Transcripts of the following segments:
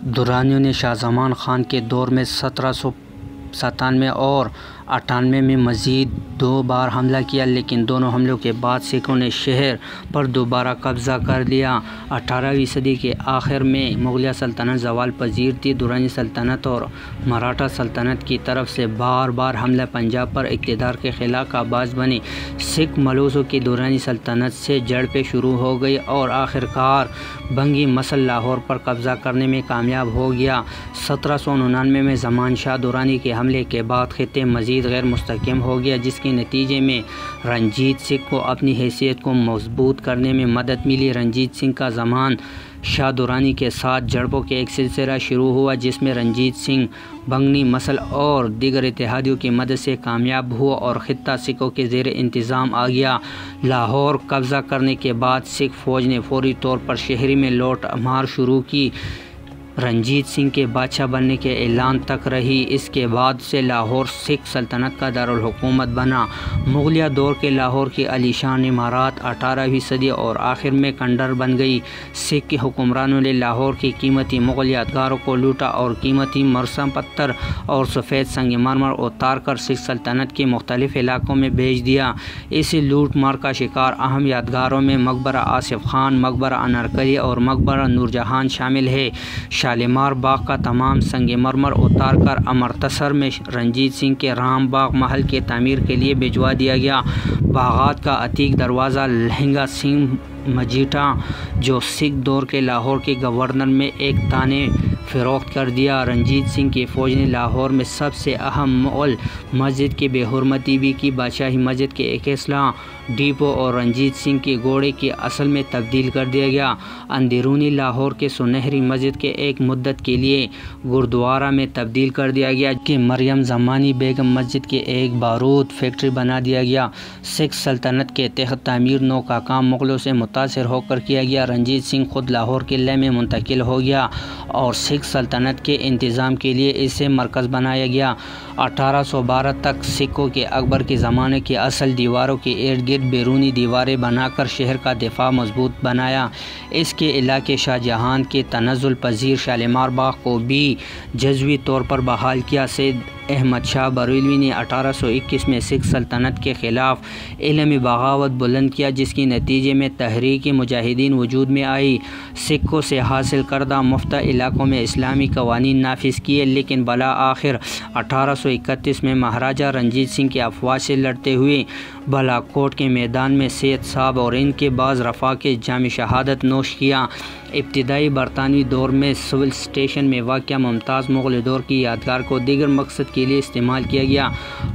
درانیوں نے شاہ زمان خان کے دور میں 1797 اور 98 میں مزید 2 بار حملہ کیا، لیکن دونوں حملوں کے بعد سکھوں نے شہر پر دوبارہ قبضہ کر لیا۔ 18ویں صدی کے آخر میں مغلیہ سلطنت زوال پذیر تھی۔ درانی سلطنت اور مراٹھا سلطنت کی طرف سے بار بار حملہ پنجاب پر اقتدار کے خلا کا باعث بنے۔ سکھ ملوثوں کی درانی سلطنت سے جھڑپیں شروع ہو گئی اور آخرکار بنگی مسل لاہور پر قبضہ کرنے میں کامیاب ہو گیا۔ 1799 میں زمان شاہ درانی کے حملے کے بعد خطے مزید غیر مستحکم ہو گیا، جس کے نتیجے میں رنجیت سنگھ کو اپنی حیثیت کو مضبوط کرنے میں مدد ملی۔ رنجیت سنگھ کا زمان شاہ درانی کے ساتھ جھڑپوں کے ایک سلسلہ شروع ہوا، جس میں رنجیت سنگھ بنگی مسل اور دیگر اتحادیوں کی مدد سے کامیاب ہوا اور خطہ سکھوں کے زیر انتظام آ گیا۔ لاہور قبضہ کرنے کے بعد سکھ فوج نے فوری طور پر شہر میں لوٹ مار شروع کی۔ رنجیت سنگھ کے بادشاہ بننے کے اعلان تک رہی۔ اس کے بعد سے لاہور سکھ سلطنت کا دارالحکومت بنا۔ مغلیہ دور کے لاہور کی عالی شان عمارات 18ویں صدی اور آخر میں کھنڈر بن گئی۔ سکھ کے حکمرانوں نے لاہور کی قیمتی مغل یادگاروں کو لوٹا اور قیمتی مرصع پتھر اور سفید سنگ مرمر اتار کر سکھ سلطنت کے مختلف علاقوں میں بھیج دیا۔ اس لوٹ مار کا شکار اہم یادگاروں میں مقبرہ آصف خان، مقبرہ انارکلی اور مقبرہ نورجہاں شامل ہے۔ شالیمار باغ کا تمام سنگ مرمر اتار کر امرتسر میں رنجیت سنگھ کے رام باغ محل کی تعمیر کے لیے بھجوا دیا گیا۔ باغات کا عتیق دروازہ لہنگا سنگھ مجیٹھا، جو سکھ دور کے لاہور کے گورنر میں ایک تانے فروخت کر دیا۔ رنجیت سنگھ کی فوج نے لاہور میں سب سے اہم مغل مسجد کی بے حرمتی بھی کی۔ بادشاہی مسجد کے ایک اسلحہ ڈپو اور رنجیت سنگھ کے گھوڑے کی اصل میں تبدیل کر دیا گیا۔ اندرونی لاہور کے سنہری مسجد کے ایک مدت کے لیے گردوارہ میں تبدیل کر دیا گیا، کہ مریم زمانی بیگم مسجد کے ایک بارود فیکٹری بنا دیا گیا۔ سکھ سلطنت کے تحت تعمیر نو کا کام مغلوں سے متاثر ہو کر کیا گیا۔ رنجیت سنگھ خود لاہور قلعے میں منتقل ہو گیا اور سکھ سلطنت کے انتظام کے لیے اسے مرکز بنایا گیا۔ 1812 تک سکھوں کے اکبر کے زمانے کی اصل دیواروں کے ارد گرد بیرونی دیواریں بنا کر شہر کا دفاع مضبوط بنایا۔ اس کے علاقے شاہ جہاں کے تنزل پذیر شالیمار باغ کو بھی جزوی طور پر بحال کیا۔ سید احمد شاہ بریلوی نے 1821 میں سکھ سلطنت کے خلاف علمی بغاوت بلند کیا، جس کے نتیجے میں تحریک مجاہدین وجود میں آئی۔ سکھوں سے حاصل کردہ مفتہ علاقوں میں اسلامی قوانین نافذ کیے، لیکن بالآخر 1831 میں مہاراجہ رنجیت سنگھ کی افواج سے لڑتے ہوئے بالاکوٹ کے میدان میں سید صاحب اور ان کے بعض رفاق کے جام شہادت نوش کیا۔ ابتدائی برطانوی دور میں سول اسٹیشن میں واقع ممتاز مغل دور کی یادگار کو دیگر مقصد کے لیے استعمال کیا گیا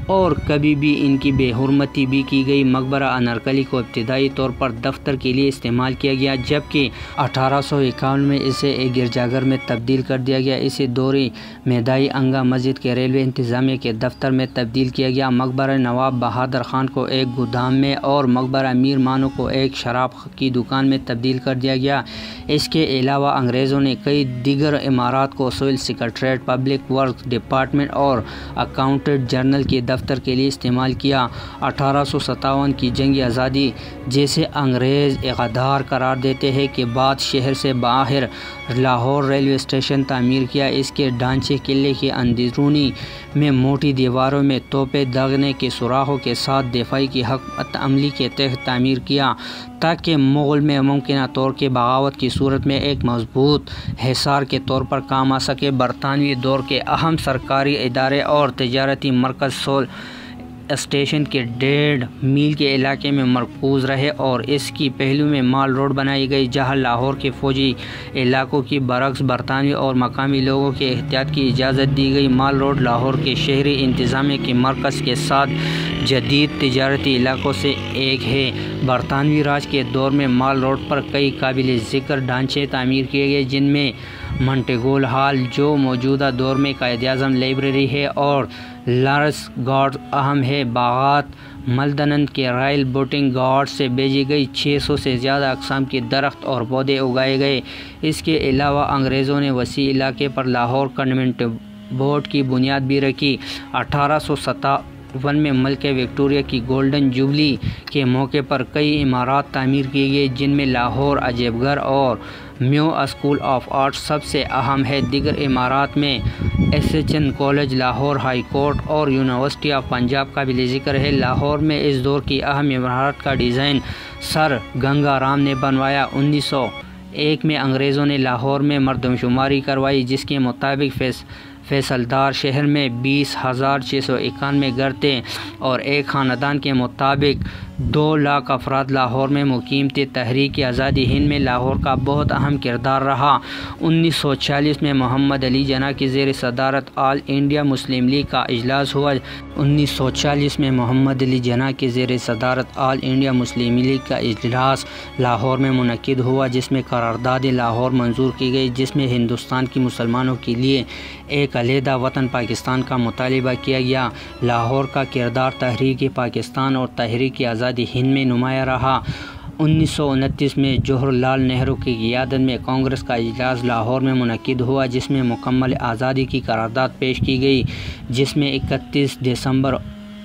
اور کبھی بھی ان کی بے حرمتی بھی کی گئی۔ مقبرہ انارکلی کو ابتدائی طور پر دفتر کے لیے استعمال کیا گیا، جبکہ 1851 میں اسے ایک گرجا گھر میں تبدیل کر دیا گیا۔ اسے دوری میدائی انگا مسجد کے ریلوے انتظامیہ کے دفتر میں تبدیل کیا گیا۔ مقبرہ نواب بہادر خان کو ایک گودام میں اور مقبرہ میر مانو کو ایک شراب کی دکان میں تبدیل کر دیا گیا۔ اس کے علاوہ انگریزوں نے کئی دیگر عمارات کو civil secretariat, public works department اور اکاؤنٹنٹ جنرل کے دفتر کے لیے استعمال کیا۔ 1857 کی جنگ آزادی، جسے انگریز اقدار قرار دیتے ہیں، کے بعد شہر سے باہر لاہور ریلوے اسٹیشن تعمیر کیا۔ اس کے ڈھانچے قلعے کے اندرونی میں موٹی دیواروں میں توپیں داغنے کے سوراخوں کے ساتھ دفاعی کی حکمت عملی کے تحت تعمیر کیا، تاکہ مغل میں ممکنہ طور کی بغاوت کی صورت میں ایک مضبوط حصار کے طور پر کام آ سکے۔ برطانوی دور کے اہم سرکاری ادارے اور تجارتی مرکز سول اسٹیشن کے 1.5 میل کے علاقے میں مرکوز رہے اور اس کی پہلو میں مال روڈ بنائی گئی، جہاں لاہور کے فوجی علاقوں کی برعکس برطانوی اور مقامی لوگوں کے احتیاط کی اجازت دی گئی۔ مال روڈ لاہور کے شہری انتظامیہ کے مرکز کے ساتھ جدید تجارتی علاقوں سے ایک ہے۔ برطانوی راج کے دور میں مال روڈ پر کئی قابل ذکر ڈھانچے تعمیر کیے گئے، جن میں منٹیگول ہال، جو موجودہ دور میں قائد اعظم لائبریری ہے، اور لارس گارڈ اہم ہے۔ باغات ملدنن کے رائل بوٹنگ گارڈ سے بھیجی گئی 600 سے زیادہ اقسام کے درخت اور پودے اگائے گئے۔ اس کے علاوہ انگریزوں نے وسیع علاقے پر لاہور کنٹونمنٹ بورڈ کی بنیاد بھی رکھی۔ 1857 میں ملکہ وکٹوریہ کی گولڈن جوبلی کے موقع پر کئی عمارات تعمیر کی گئی، جن میں لاہور عجائب گھر اور میو اسکول آف آرٹ سب سے اہم ہے۔ دیگر عمارات میں S H N college Lahore, high court اور یونیورسٹی آف پنجاب قابل ذکر ہے۔ لاہور میں اس دور کی اہم عمارات کا ڈیزائن سر گنگا رام نے بنوایا۔ 1901 میں انگریزوں نے لاہور میں مردم شماری کروائی، جس کے مطابق فیصلدار شہر میں 20,691 گھر تھے اور ایک خاندان کے مطابق 2 لاکھ افراد لاہور میں مقیم تھے۔ تحریک آزادی ہند میں لاہور کا بہت اہم کردار رہا۔ 1940 میں محمد علی جناح کی زیر صدارت آل انڈیا مسلم لیگ کا اجلاس ہوا۔ 1940 میں محمد علی جناح کی زیر صدارت آل انڈیا مسلم لیگ کا اجلاس لاہور میں منعقد ہوا، جس میں قرارداد لاہور منظور کی گئی، جس میں ہندوستان کے مسلمانوں کے لیے ایک علیحدہ وطن پاکستان کا مطالبہ کیا گیا۔ لاہور کا کردار تحریک پاکستان اور تحریک آزادی ہند میں نمایاں رہا۔ 1929 میں جواہر لال نہرو کی قیادت میں کانگریس کا اجلاس لاہور میں منعقد ہوا، جس میں مکمل آزادی کی قرارداد پیش کی گئی، جس میں 31 دسمبر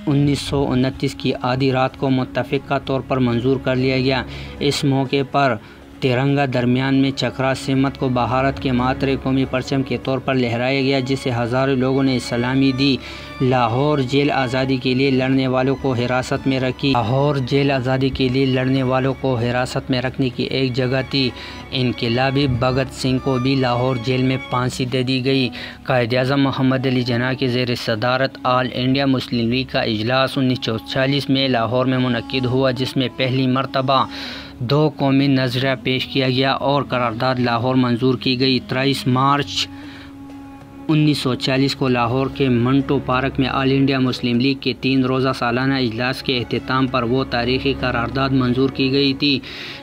1929 کی آدھی رات کو متفقہ طور پر منظور کر لیا گیا۔ اس موقع پر ترنگا درمیان میں چکرا سمت کو بھارت کے معطر قومی پرچم کے طور پر لہرایا گیا، جسے ہزاروں لوگوں نے سلامی دی۔ لاہور جیل آزادی کے لیے لڑنے والوں کو حراست میں رکھی۔ لاہور جیل آزادی کے لیے لڑنے والوں کو حراست میں رکھنے کی ایک جگہ تھی۔ انقلابی بھگت سنگھ کو بھی لاہور جیل میں پھانسی دے دی گئی۔ قائد اعظم محمد علی جناح کی زیر صدارت آل انڈیا مسلم لیگ کا اجلاس 1940 میں لاہور میں منعقد ہوا، جس میں پہلی مرتبہ 2 قومی نظریہ پیش کیا گیا اور قرارداد لاہور منظور کی گئی۔ 23 مارچ 1940 کو لاہور کے منٹو پارک میں آل انڈیا مسلم لیگ کے 3 روزہ سالانہ اجلاس کے اختتام پر وہ تاریخی قرارداد منظور کی گئی تھی،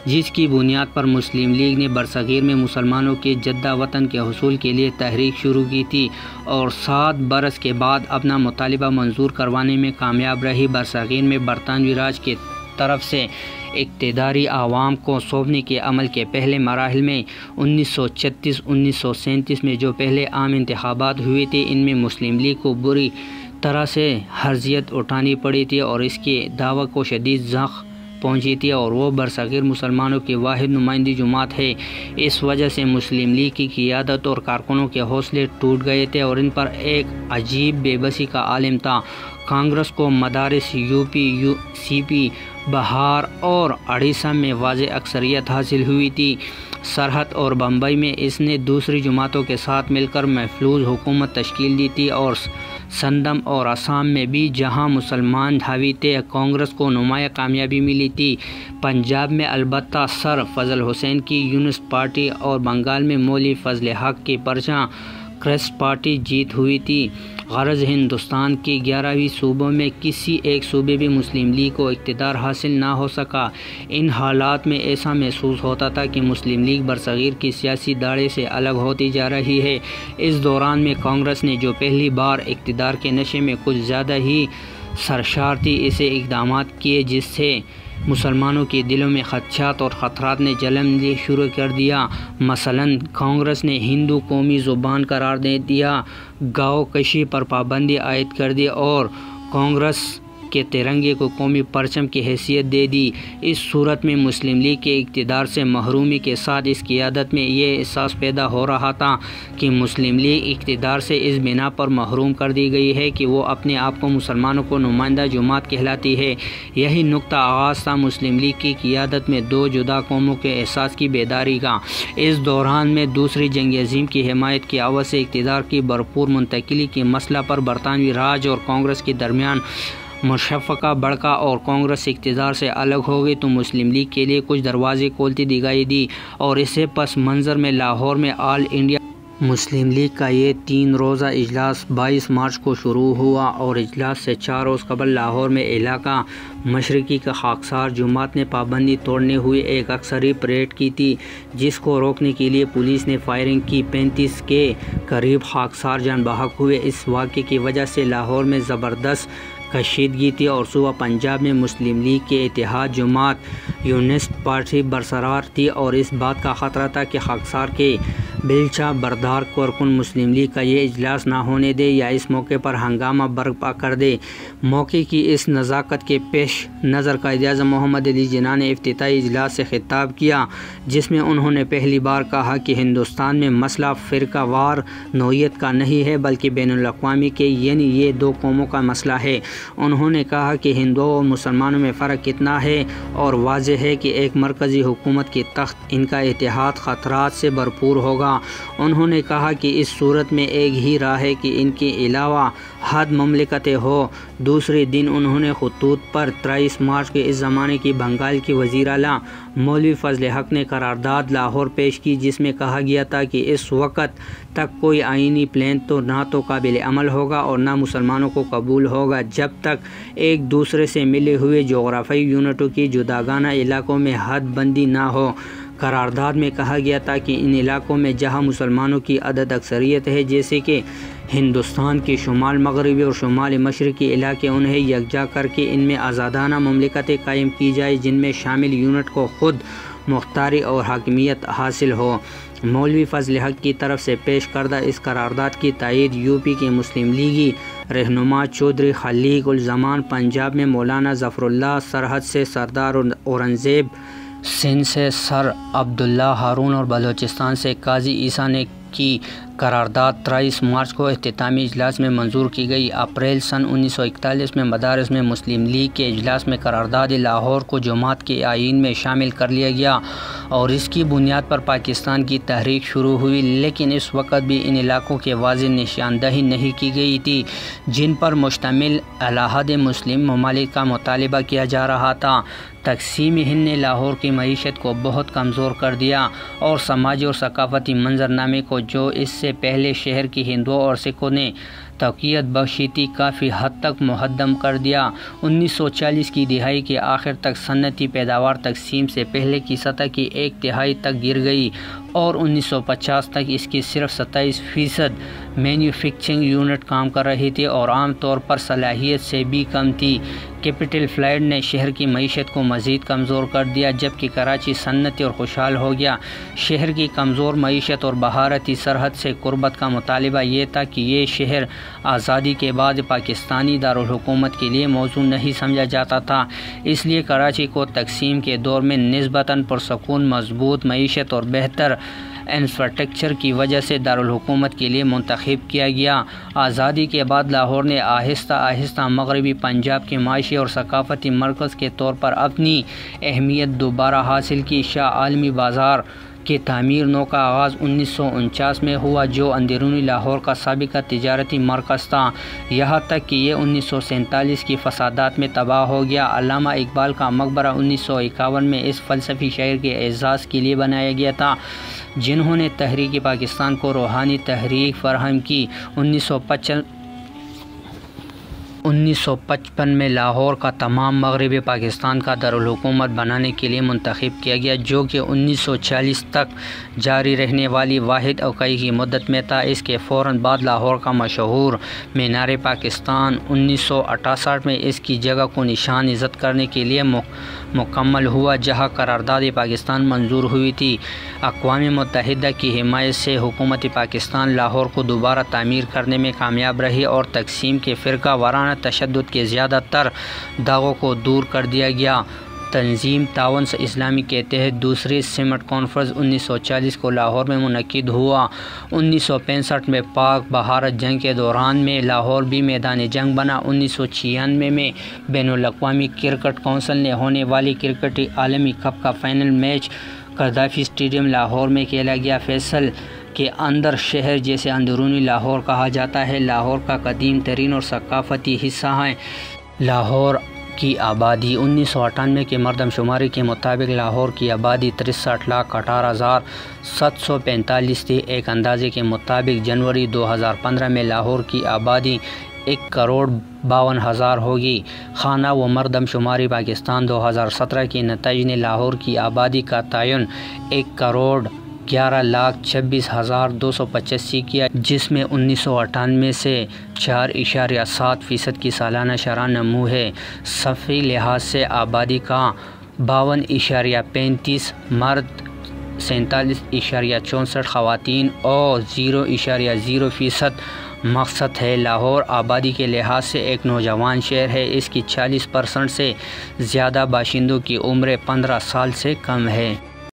جس کی بنیاد پر مسلم لیگ نے برصغیر میں مسلمانوں کے جدہ وطن کے حصول کے لیے تحریک شروع کی تھی اور 7 برس کے بعد اپنا مطالبہ منظور کروانے میں کامیاب رہی۔ برصغیر میں برطانوی راج کی طرف سے اقتداری عوام کو سونپنے کے عمل کے پہلے مراحل میں 1936-1937 میں جو پہلے عام انتخابات ہوئے تھے، ان میں مسلم لیگ کو بری طرح سے حرجیت اٹھانی پڑی تھی اور اس کے دعوی کو شدید زخم پہنچی تھی اور وہ برصغیر مسلمانوں کی واحد نمائندی جماعت ہے۔ اس وجہ سے مسلم لیگ کی قیادت اور کارکنوں کے حوصلے ٹوٹ گئے تھے اور ان پر ایک عجیب بے بسی کا عالم تھا۔ کانگریس کو مدارس UP CP بہار اور اڑیسہ میں واضح اکثریت حاصل ہوئی تھی۔ سرحد اور بمبئی میں اس نے دوسری جماعتوں کے ساتھ مل کر محفوظ حکومت تشکیل دی تھی اور سندم اور آسام میں بھی جہاں مسلمان حاوی تھے، کانگریس کو نمایاں کامیابی ملی تھی۔ پنجاب میں البتہ سر فضل حسین کی یونس پارٹی اور بنگال میں مولوی فضل حق کی پرچہ کرسٹ پارٹی جیت ہوئی تھی۔ غرض ہندوستان کے 11 صوبوں میں کسی ایک صوبے بھی مسلم لیگ کو اقتدار حاصل نہ ہو سکا۔ ان حالات میں ایسا محسوس ہوتا تھا کہ مسلم لیگ برصغیر کی سیاسی دھارے سے الگ ہوتی جا رہی ہے۔ اس دوران میں کانگریس نے جو پہلی بار اقتدار کے نشے میں کچھ زیادہ ہی سرشار تھی، ایسے اقدامات کیے جس سے مسلمانوں کے دلوں میں خدشات اور خطرات نے جنم شروع کر دیا۔ مثلاً کانگریس نے ہندو قومی زبان قرار دے دیا، گاؤ کشی پر پابندی عائد کر دی اور کانگریس کے ترنگے کو قومی پرچم کی حیثیت دے دی۔ اس صورت میں مسلم لیگ کے اقتدار سے محرومی کے ساتھ اس قیادت میں یہ احساس پیدا ہو رہا تھا کہ مسلم لیگ اقتدار سے اس بنا پر محروم کر دی گئی ہے کہ وہ اپنے آپ کو مسلمانوں کو نمائندہ جماعت کہلاتی ہے۔ یہی نقطہ آغاز تھا مسلم لیگ کی قیادت میں 2 جدا قوموں کے احساس کی بیداری کا۔ اس دوران میں دوسری جنگ عظیم کی حمایت کی عوض سے اقتدار کی بھرپور منتقلی کے مسئلہ پر برطانوی راج اور کانگریس کے درمیان مشفقہ بڑھا اور کانگریس اقتدار سے الگ ہو گئی تو مسلم لیگ کے لیے کچھ دروازے کھولتی دکھائی دی اور اسے پس منظر میں لاہور میں آل انڈیا مسلم لیگ کا یہ 3 روزہ اجلاس 22 مارچ کو شروع ہوا اور اجلاس سے 4 روز قبل لاہور میں علاقہ مشرقی کا خاکسار جماعت نے پابندی توڑنے ہوئے ایک عسکری پریڈ کی تھی، جس کو روکنے کے لیے پولیس نے فائرنگ کی۔ 35 کے قریب خاکسار جان بحق ہوئے۔ اس واقعے کی وجہ سے لاہور میں زبردست کشیدگی تھی اور صوبہ پنجاب میں مسلم لیگ کے اتحاد جماعت یونسٹ پارٹی برقرار تھی اور اس بات کا خطرہ تھا کہ خاکسار کے بلچہ بردار کارکن مسلم لیگ کا یہ اجلاس نہ ہونے دے یا اس موقع پر ہنگامہ برپا کر دے۔ موقع کی اس نزاکت کے پیش نظر قائد اعظم محمد علی جناح نے افتتاحی اجلاس سے خطاب کیا، جس میں انہوں نے پہلی بار کہا کہ ہندوستان میں مسئلہ فرقہ وار نوعیت کا نہیں ہے بلکہ بین الاقوامی کے یعنی یہ دو قوموں کا مسئلہ ہے۔ انہوں نے کہا کہ ہندوؤں اور مسلمانوں میں فرق کتنا ہے اور واضح ہے کہ ایک مرکزی حکومت کی تخت ان کا اتحاد خطرات سے بھرپور ہوگا۔ انہوں نے کہا کہ اس صورت میں ایک ہی راہ ہے کہ ان کے علاوہ حد مملکتیں ہو۔ دوسرے دن انہوں نے خطوط پر 23 مارچ کے اس زمانے کی بنگال کے وزیر اعلیٰ مولوی فضل حق نے قرارداد لاہور پیش کی، جس میں کہا گیا تھا کہ اس وقت تک کوئی آئینی پلان نہ تو قابل عمل ہوگا اور نہ مسلمانوں کو قبول ہوگا جب تک ایک دوسرے سے ملے ہوئے جغرافیائی یونٹوں کی جداگانہ علاقوں میں حد بندی نہ ہو۔ قرارداد میں کہا گیا تھا کہ ان علاقوں میں جہاں مسلمانوں کی عدد اکثریت ہے، جیسے کہ ہندوستان کے شمال مغربی اور شمال مشرقی علاقے، انہیں یکجا کر کے ان میں آزادانہ مملکتیں قائم کی جائیں جن میں شامل یونٹ کو خود مختاری اور حاکمیت حاصل ہو۔ مولوی فضل حق کی طرف سے پیش کردہ اس قرارداد کی تائید یو پی کے مسلم لیگی رہنما چودھری خلیق الزمان، پنجاب میں مولانا ظفر اللہ، سرحد سے سردار اورنگزیب، سندھ سے سر عبداللہ ہارون اور بلوچستان سے قاضی عیسیٰ نے کی۔ قرارداد 23 مارچ کو اختتامی اجلاس میں منظور کی گئی۔ اپریل سن 1941 میں مدارس میں مسلم لیگ کے اجلاس میں قرارداد لاہور کو جماعت کے آئین میں شامل کر لیا گیا اور اس کی بنیاد پر پاکستان کی تحریک شروع ہوئی، لیکن اس وقت بھی ان علاقوں کے واضح نشاندہی نہیں کی گئی تھی جن پر مشتمل اتحاد مسلم ممالک کا مطالبہ کیا جا رہا تھا۔ تقسیم ہند نے لاہور کی معیشت کو بہت کمزور کر دیا اور سماجی اور ثقافتی منظرنامے کو جو اس سے پہلے شہر کی ہندوؤں اور سکھوں نے توقیت بخشی تھی کافی حد تک مہدم کر دیا۔ 1940 کی دہائی کے آخر تک صنعتی پیداوار تقسیم سے پہلے کی سطح کی 1/3 تک گر گئی اور 1950 تک اس کی صرف 27% مینوفیکچرنگ یونٹ کام کر رہی تھی اور عام طور پر صلاحیت سے بھی کم تھی۔ کیپٹل فلڈ نے شہر کی معیشت کو مزید کمزور کر دیا جبکہ کراچی صنعتی اور خوشحال ہو گیا۔ شہر کی کمزور معیشت اور بھارتی سرحد سے قربت کا مطالبہ یہ تھا کہ یہ شہر آزادی کے بعد پاکستانی دارالحکومت کے لیے موزوں نہیں سمجھا جاتا تھا، اس لیے کراچی کو تقسیم کے دور میں نسبتاً پرسکون، مضبوط معیشت اور بہتر انفراسٹرکچر کی وجہ سے دارالحکومت کے لیے منتخب کیا گیا۔ آزادی کے بعد لاہور نے آہستہ آہستہ مغربی پنجاب کے معاشی اور ثقافتی مرکز کے طور پر اپنی اہمیت دوبارہ حاصل کی۔ شاہ عالمی بازار کی تعمیر نو کا آغاز 1949 میں ہوا جو اندرونی لاہور کا سابقہ تجارتی مرکز تھا، یہاں تک کہ یہ 1947 کی فسادات میں تباہ ہو گیا۔ علامہ اقبال کا مقبرہ 1951 میں اس فلسفی شاعر کے اعزاز کے لیے بنایا گیا تھا جنہوں نے تحریک پاکستان کو روحانی تحریک فراہم کی۔ 1955 میں لاہور کا تمام مغربی پاکستان کا دارالحکومت بنانے کے لیے منتخب کیا گیا جو کہ 1940 تک جاری رہنے والی واحد اوقائی کی مدت میں تھا۔ اس کے فوراً بعد لاہور کا مشہور مینار پاکستان 1968 میں اس کی جگہ کو نشان زد کرنے کے لیے مکمل ہوا جہاں قرارداد پاکستان منظور ہوئی تھی۔ اقوام متحدہ کی حمایت سے حکومت پاکستان لاہور کو دوبارہ تعمیر کرنے میں کامیاب رہی اور تقسیم کے فرقہ وارانہ تشدد کے زیادہ تر داغوں کو دور کر دیا گیا۔ تنظیم تعاون اسلامی کے تحت دوسری سمٹ کانفرنس 1940 کو لاہور میں منعقد ہوا۔ 1965 میں پاک بھارت جنگ کے دوران میں لاہور بھی میدان جنگ بنا۔ 1996 میں بین الاقوامی کرکٹ کونسل نے ہونے والی کرکٹی عالمی کپ کا final match Gaddafi stadium Lahore میں کھیلا گیا۔ فیصل کے اندر شہر جسے اندرونی لاہور کہا جاتا ہے لاہور کا قدیم ترین اور ثقافتی حصہ ہے۔ لاہور کی آبادی 1998 کے مردم شماری کے مطابق لاہور کی آبادی 63,18,745 تھی۔ ایک اندازے کے مطابق جنوری 2015 میں لاہور کی آبادی 1,52,000 ہوگی۔ خانہ و مردم شماری پاکستان 2017 کے نتائج نے لاہور کی آبادی کا تعین 1,11,26,285 کیا جس میں 1998 سے 4.7% کی سالانہ شرح نمو ہے۔ صفحی لحاظ سے آبادی کا 52.35 مرد 47.64% خواتین اور 0.0% مقصد ہے۔ لاہور آبادی کے لحاظ سے ایک نوجوان شہر ہے۔ اس کی 40% سے زیادہ باشندوں کی عمر 15 سال سے کم ہے۔